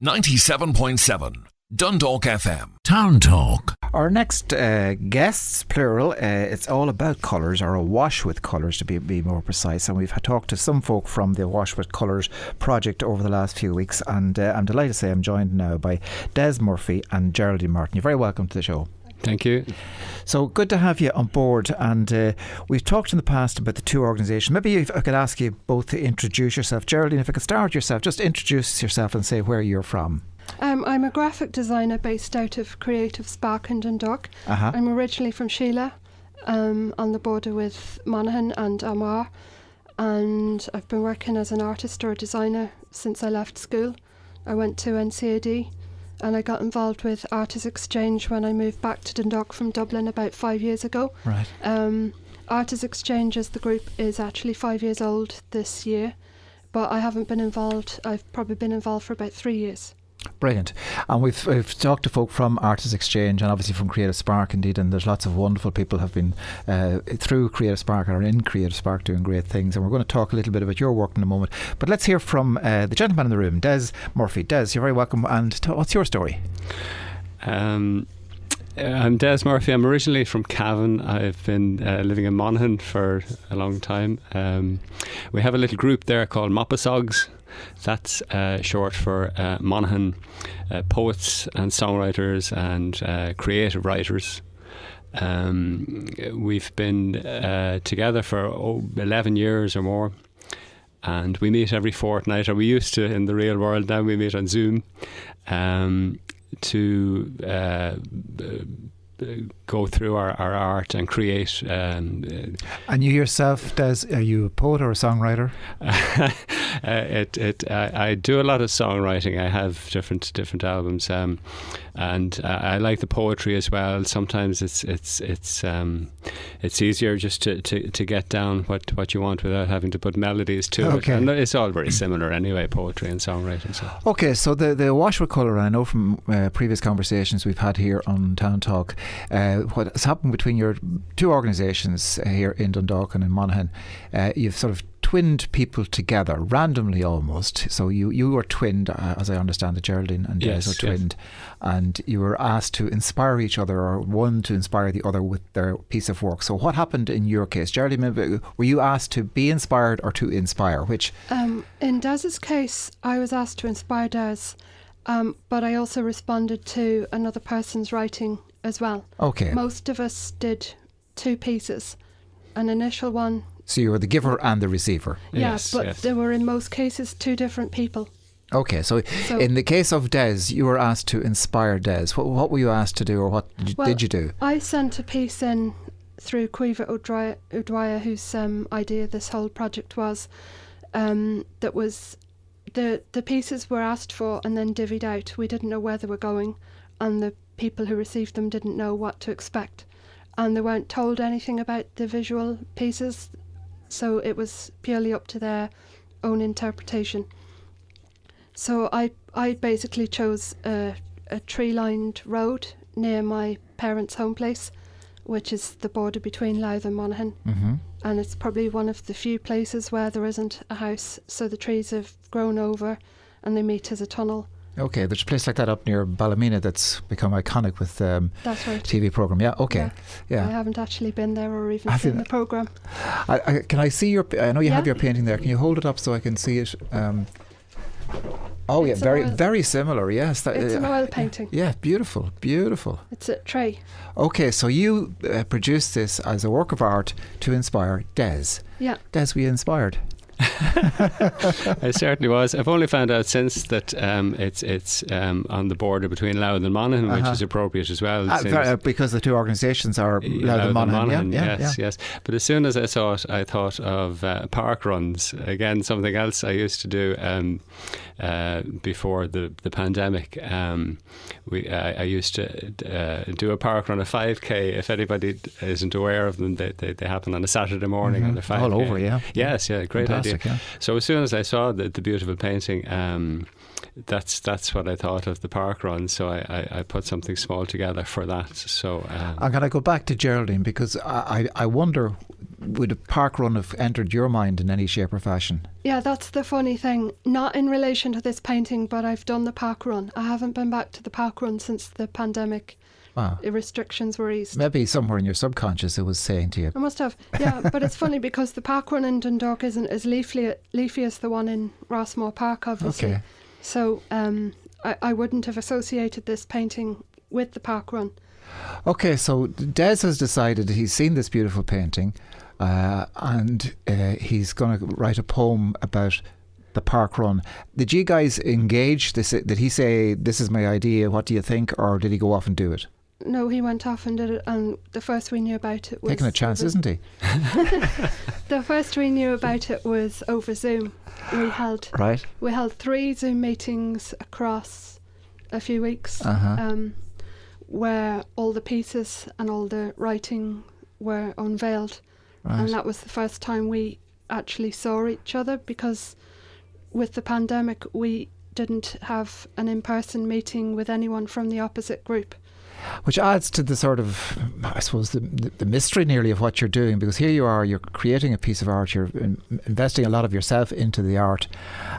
97.7 Dundalk FM. Town Talk. Our next guests, plural, it's all about colours, or Awash with colours to be more precise. And we've talked to some folk from the Awash with colours project over the last few weeks. And I'm delighted to say I'm joined now by Dez Murphy and Geraldine Martin. You're very welcome to the show. Thank you. So good to have you on board. And we've talked in the past about the two organisations. Maybe if I could ask you both to introduce yourself. Geraldine, if I could start with yourself, just introduce yourself and say where you're from. I'm a graphic designer based out of Creative Spark in Dundalk. I'm originally from Sheila, on the border with Monaghan and Armagh, and I've been working as an artist or a designer since I left school. I went to NCAD and I got involved with Artists Exchange when I moved back to Dundalk from Dublin about 5 years ago. Right. Artists Exchange as the group is actually 5 years old this year, but I haven't been involved. I've probably been involved for about 3 years. Brilliant. And we've talked to folk from Artists Exchange and obviously from Creative Spark indeed, and there's lots of wonderful people have been through Creative Spark or in Creative Spark doing great things, and we're going to talk a little bit about your work in a moment. But let's hear from the gentleman in the room, Dez Murphy. Dez, you're very welcome, and what's your story? I'm Dez Murphy. I'm originally from Cavan. I've been living in Monaghan for a long time. We have a little group there called MOPOSOGS. That's short for Monaghan Poets and Songwriters and Creative Writers. We've been together for 11 years or more, and we meet every fortnight, or we used to in the real world. Now we meet on Zoom to go through our art and create. And you yourself, Des, are you a poet or a songwriter? I do a lot of songwriting. I have different albums, and I like the poetry as well. Sometimes it's easier just to get down what you want without having to put melodies to it. And it's all very similar anyway, poetry and songwriting. So. Okay, so the Awash with colour, I know from previous conversations we've had here on Town Talk, what has happened between your two organisations here in Dundalk and in Monaghan, you've sort of twinned people together randomly almost. So you were twinned, as I understand it, Geraldine and Dez were twinned, and you were asked to inspire each other, or one to inspire the other with their piece of work. So what happened in your case, Geraldine? Were you asked to be inspired or to inspire? Which? In Dez's case, I was asked to inspire Dez, but I also responded to another person's writing as well. Okay. Most of us did two pieces, an initial one. So you were the giver and the receiver. Yes, but there were in most cases two different people. Okay, so in the case of Dez, you were asked to inspire Dez. What were you asked to do, or what did you do? I sent a piece in through Cuiva O'Dwyer, whose idea this whole project was, that was the pieces were asked for and then divvied out. We didn't know where they were going, and the people who received them didn't know what to expect, and they weren't told anything about the visual pieces, so it was purely up to their own interpretation. So I basically chose a tree-lined road near my parents' home place, which is the border between Louth and Monaghan, and it's probably one of the few places where there isn't a house, so the trees have grown over and they meet as a tunnel. Okay, there's a place like that up near Ballymena that's become iconic with that's right. TV programme. Yeah, okay. Yeah. I haven't actually been there or even seen the programme. Can I see your... I know you have your painting there. Can you hold it up so I can see it? It's very similar, yes. It's an oil painting. Yeah, beautiful. It's a tray. Okay, so you produced this as a work of art to inspire Dez. Yeah. Dez, were you inspired? I certainly was. I've only found out since that it's on the border between Louth and Monaghan, which is appropriate as well. Because the two organisations are Louth and Monaghan. Yes. But as soon as I saw it, I thought of park runs. Again, something else I used to do before the pandemic. I used to do a park run, a 5K. If anybody isn't aware of them, they happen on a Saturday morning on the 5K. All over, yeah. Yes, yeah, great idea. Yeah. So as soon as I saw the beautiful painting, that's what I thought of the park run. So I put something small together for that. So I'm going to go back to Geraldine, because I wonder, would a park run have entered your mind in any shape or fashion? Yeah, that's the funny thing. Not in relation to this painting, but I've done the park run. I haven't been back to the park run since the pandemic. Wow. Restrictions were eased. Maybe somewhere in your subconscious it was saying to you. I must have. Yeah, but it's funny because the park run in Dundalk isn't as leafy as the one in Rossmore Park, obviously. Okay. So I wouldn't have associated this painting with the park run. Okay, so Des has decided he's seen this beautiful painting and he's going to write a poem about the park run. Did you guys engage this? Did he say, this is my idea, what do you think? Or did he go off and do it? No, he went off and did it, and the first we knew about it was... Taking a chance, isn't he? The first we knew about it was over Zoom. We held 3 Zoom meetings across a few weeks, where all the pieces and all the writing were unveiled. Right. And that was the first time we actually saw each other, because with the pandemic we didn't have an in-person meeting with anyone from the opposite group. Which adds to the sort of, I suppose, the mystery nearly of what you're doing, because here you are, you're creating a piece of art, you're investing a lot of yourself into the art,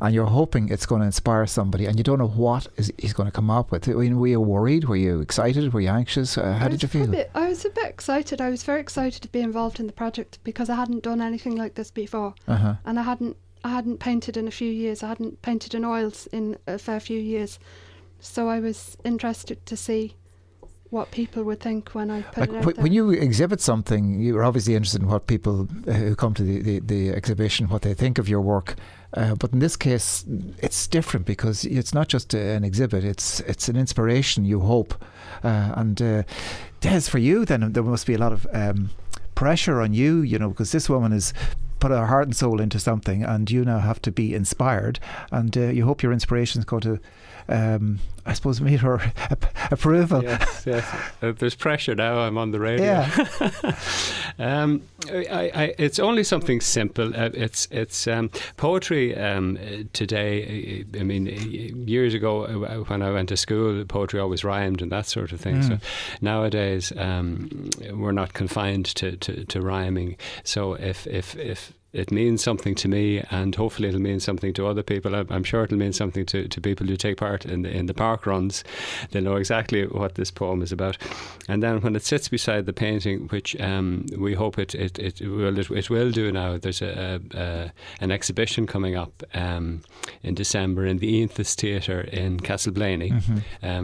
and you're hoping it's going to inspire somebody, and you don't know what he's going to come up with. I mean, were you worried? Were you excited? Were you anxious? How did you feel? I was a bit excited. I was very excited to be involved in the project because I hadn't done anything like this before, and I hadn't painted in a few years. I hadn't painted in oils in a fair few years, so I was interested to see what people would think when I put it out there. When you exhibit something, you're obviously interested in what people who come to the exhibition, what they think of your work. But in this case, it's different because it's not just an exhibit, it's an inspiration, you hope. And Des, for you, then there must be a lot of pressure on you, because this woman has put her heart and soul into something, and you now have to be inspired, and you hope your inspiration is going to I suppose meet her approval. Yes. There's pressure now. I'm on the radio. Yeah. It's only something simple. It's poetry today. I mean, years ago when I went to school, poetry always rhymed and that sort of thing. So nowadays we're not confined to rhyming. So if it means something to me, and hopefully it'll mean something to other people. I'm sure it'll mean something to people who take part in the park runs. They'll know exactly what this poem is about. And then when it sits beside the painting, which we hope it will do now, there's an exhibition coming up in December in the Aonthes Theatre in Castleblaney,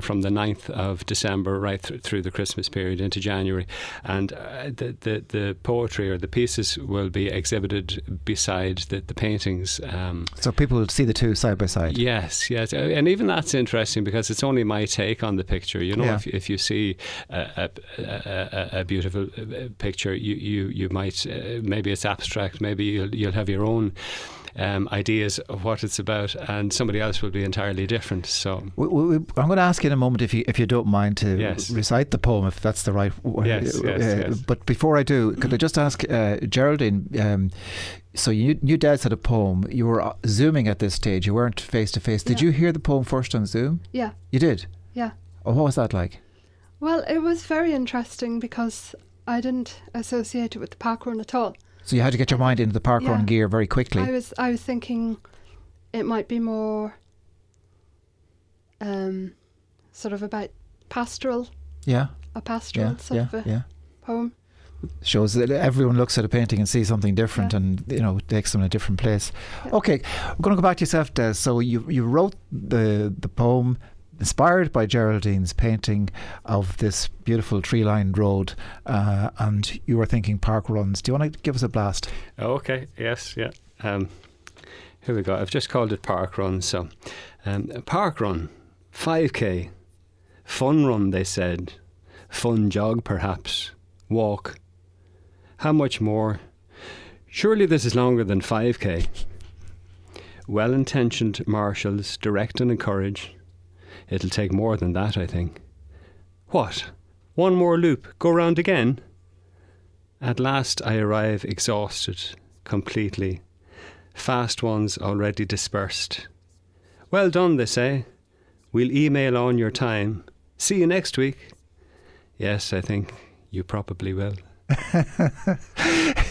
from the 9th of December right through the Christmas period into January. And the poetry or the pieces will be exhibited beside the paintings. So people will see the two side by side. Yes. And even that's interesting because it's only my take on the picture. If you see a beautiful picture, you might, maybe it's abstract, maybe you'll have your own ideas of what it's about, and somebody else will be entirely different. So I'm going to ask you in a moment if you don't mind to recite the poem, if that's the right way. Yes. But before I do, could I just ask Geraldine, so you Des had a poem. You were Zooming at this stage. You weren't face to face. Did you hear the poem first on Zoom? Yeah. You did? Yeah. Oh, what was that like? Well, it was very interesting because I didn't associate it with the park run at all. So you had to get your mind into the park run gear very quickly. I was thinking it might be more sort of about pastoral. Yeah. A pastoral sort of a poem. Shows that everyone looks at a painting and sees something different, and takes them in a different place. Okay, we're going to go back to yourself, Des. So you wrote the poem inspired by Geraldine's painting of this beautiful tree-lined road, and you were thinking park runs. Do you want to give us a blast? Okay, yes, yeah. Here we go. I've just called it park run. So, park run, 5K, fun run, they said, fun jog perhaps, walk. How much more? Surely this is longer than 5K. Well-intentioned marshals direct and encourage. It'll take more than that, I think. What? One more loop, go round again? At last I arrive exhausted, completely. Fast ones already dispersed. Well done, they say. We'll email on your time. See you next week. Yes, I think you probably will.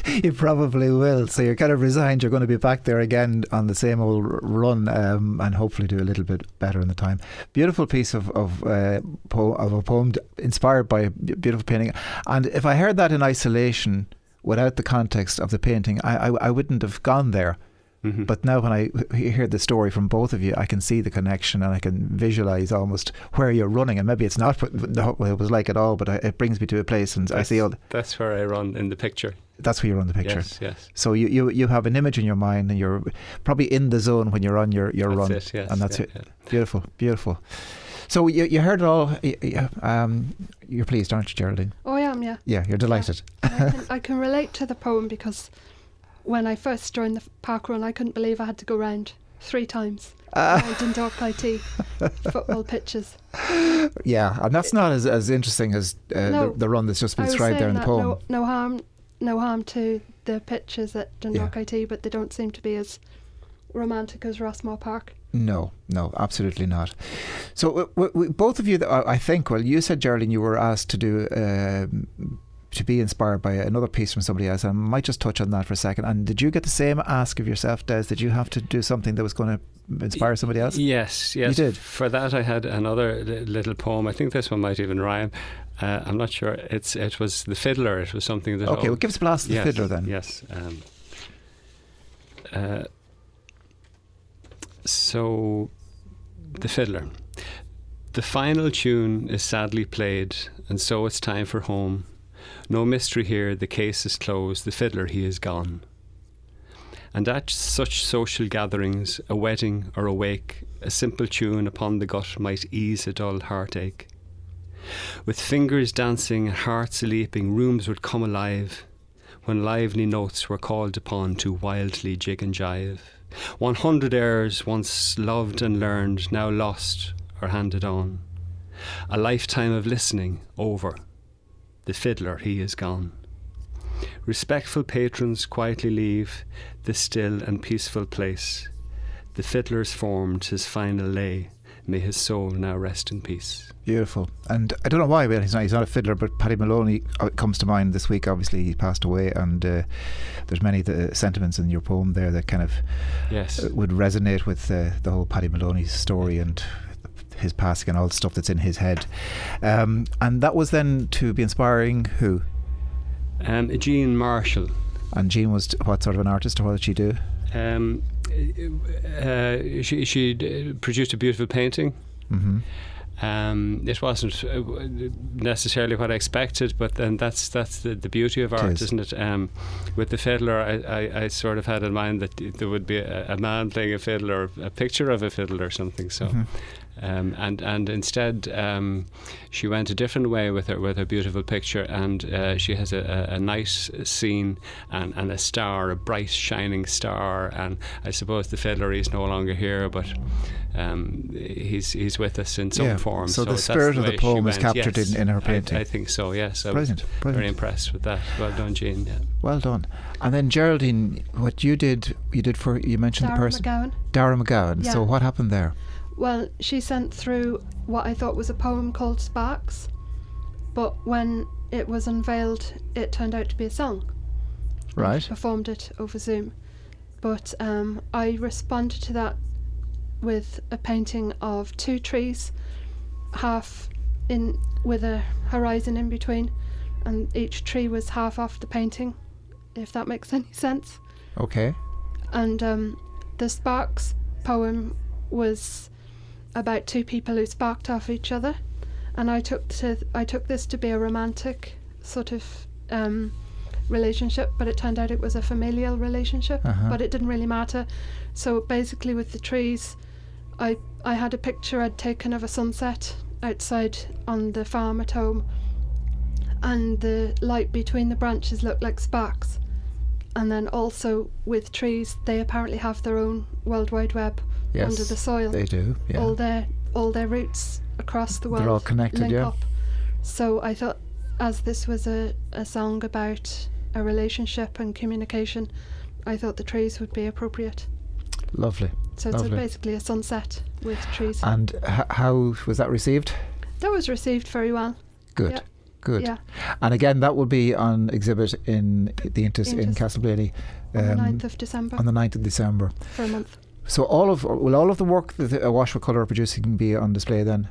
You probably will. So you're kind of resigned. You're going to be back there again on the same old run, and hopefully do a little bit better in the time. Beautiful piece of a poem inspired by a beautiful painting. And if I heard that in isolation, without the context of the painting, I wouldn't have gone there. Mm-hmm. But now when I hear the story from both of you, I can see the connection, and I can visualise almost where you're running. And maybe it's not what it was like at all, but it brings me to a place, and I see all. That's where I run in the picture. That's where you run the picture. Yes. So you have an image in your mind, and you're probably in the zone when you're on your run. That's it, yes. And that's it. Yeah. Beautiful. So you heard it all. You're pleased, aren't you, Geraldine? Oh, I am, yeah. Yeah, you're delighted. I can relate to the poem because when I first joined the park run, I couldn't believe I had to go round 3 times around Dundalk IT football pitches. Yeah, and that's not as interesting as the run that's just been described there in the poem. No harm to the pitches at Dundalk IT, but they don't seem to be as romantic as Rossmore Park. No, absolutely not. So both of you, I think, well, you said, Geraldine, you were asked to do to be inspired by another piece from somebody else. I might just touch on that for a second. And did you get the same ask of yourself, Des? Did you have to do something that was going to inspire somebody else? Yes. You did? For that I had another little poem. I think this one might even rhyme. I'm not sure. It was The Fiddler. It was something that... Okay, well, give us a blast of The Fiddler then. Yes. So, The Fiddler. The final tune is sadly played, and so it's time for home. No mystery here, the case is closed, the fiddler, he is gone. And at such social gatherings, a wedding or a wake, a simple tune upon the gut might ease a dull heartache. With fingers dancing and hearts a-leaping, rooms would come alive, when lively notes were called upon to wildly jig and jive. 100 airs once loved and learned, now lost or handed on. A lifetime of listening over. The fiddler, he is gone. Respectful patrons quietly leave this still and peaceful place. The fiddler's formed his final lay. May his soul now rest in peace. Beautiful. And I don't know why, but he's not a fiddler, but Paddy Maloney comes to mind this week. Obviously, he passed away, and there's many sentiments in your poem there that kind of would resonate with the whole Paddy Maloney story and his passing and all the stuff that's in his head. And that was then to be inspiring who? Jean Marshall. And Jean was what sort of an artist, or what did she do? She produced a beautiful painting. Mm-hmm. It wasn't necessarily what I expected, but then that's the beauty of art, isn't it? With the fiddler, I sort of had in mind that there would be a man playing a fiddle, or a picture of a fiddle or something. So. Mm-hmm. And instead she went a different way with her beautiful picture, and she has a nice scene and a star, a bright shining star, and I suppose the fiddler is no longer here, but he's with us in some form. So the spirit of the poem is captured in her painting. I think so, yes. Brilliant. Very impressed with that. Well done, Jean. Yeah. Well done. And then Geraldine, what you mentioned the person? Dara McGowan. Yeah. So what happened there? Well, she sent through what I thought was a poem called Sparks, but when it was unveiled, it turned out to be a song. Right. I performed it over Zoom. But I responded to that with a painting of 2 trees, half in with a horizon in between, and each tree was half off the painting, if that makes any sense. Okay. And the Sparks poem was about 2 people who sparked off each other, and I took this to be a romantic sort of relationship, but it turned out it was a familial relationship. But it didn't really matter. So basically, with the trees, I had a picture I'd taken of a sunset outside on the farm at home, and the light between the branches looked like sparks. And then also with trees, they apparently have their own World Wide Web. Yes, under the soil. They do, yeah. All their roots across the world. They're all connected, link yeah. up. So I thought, as this was a song about a relationship and communication, I thought the trees would be appropriate. Lovely. So it's basically a sunset with trees. And how was that received? That was received very well. Good. Yeah. Good. Yeah. And again, that will be on exhibit in the Intis in Castleblaney on the 9th of December. On the 9th of December. For a month. So will all of the work that Awash Colour are producing be on display then?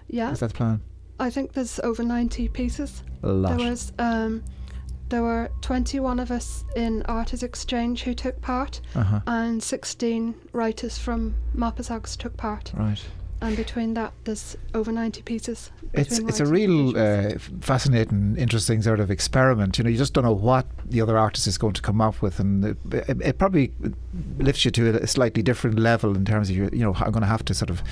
Yeah. Is that the plan? I think there's over 90 pieces. A lot. There were 21 of us in Artists Exchange who took part, and 16 writers from MOPOSOGS took part. Right. And between that, there's over 90 pieces. It's a real fascinating, interesting sort of experiment. You just don't know what the other artist is going to come up with, and it probably lifts you to a slightly different level in terms of I'm going to have to sort of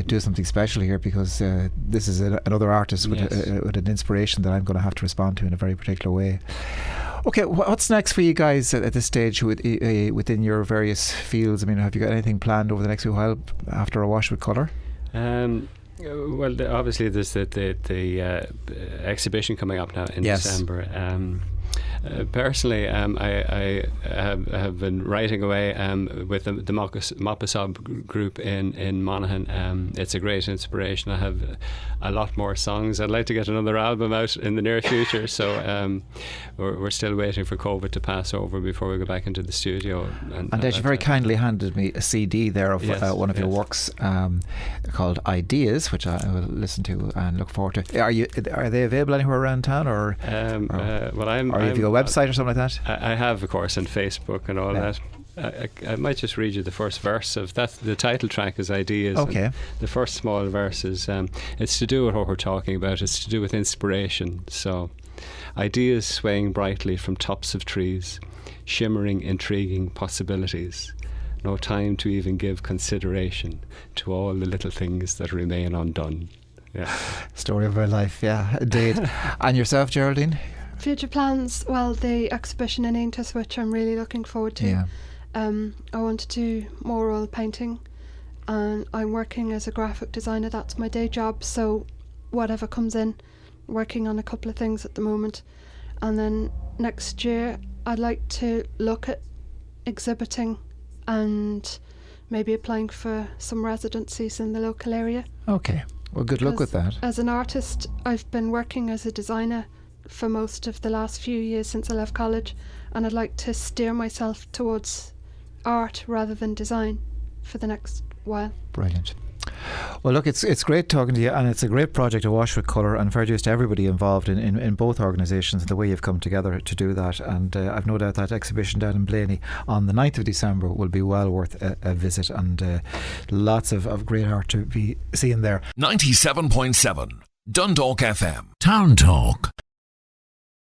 do something special here, because this is another artist with an inspiration that I'm going to have to respond to in a very particular way. Okay, what's next for you guys at this stage within your various fields? I mean, have you got anything planned over the next while after Awash with Colour? Well, obviously there's the exhibition coming up now in December. Personally, I have been writing away with the MOPOSOGS group in Monaghan. It's a great inspiration. I have a lot more songs. I'd like to get another album out in the near future, so we're still waiting for COVID to pass over before we go back into the studio. And Dez, you very kindly handed me a CD there of one of your works called Ideas, which I will listen to and look forward to. Are they available anywhere around town, or have you a website or something like that? I have, of course, on Facebook and all that. I might just read you the first verse of that. The title track is Ideas. Okay. The first small verse is it's to do with what we're talking about. It's to do with inspiration. So, ideas swaying brightly from tops of trees, shimmering, intriguing possibilities. No time to even give consideration to all the little things that remain undone. Yeah. Story of our life, yeah, indeed. And yourself, Geraldine? Future plans, well, the exhibition in Intis, which I'm really looking forward to. Yeah. I want to do more oil painting, and I'm working as a graphic designer. That's my day job, so whatever comes in, working on a couple of things at the moment. And then next year I'd like to look at exhibiting and maybe applying for some residencies in the local area. Okay, well, good luck with that. As an artist, I've been working as a designer for most of the last few years since I left college, and I'd like to steer myself towards art rather than design for the next while. Brilliant. Well, look, it's great talking to you, and it's a great project, Awash with Colour, and fair dues to everybody involved in both organisations and the way you've come together to do that. And I've no doubt that exhibition down in Blaney on the 9th of December will be well worth a visit, and lots of great art to be seen there. 97.7 Dundalk FM. Town Talk.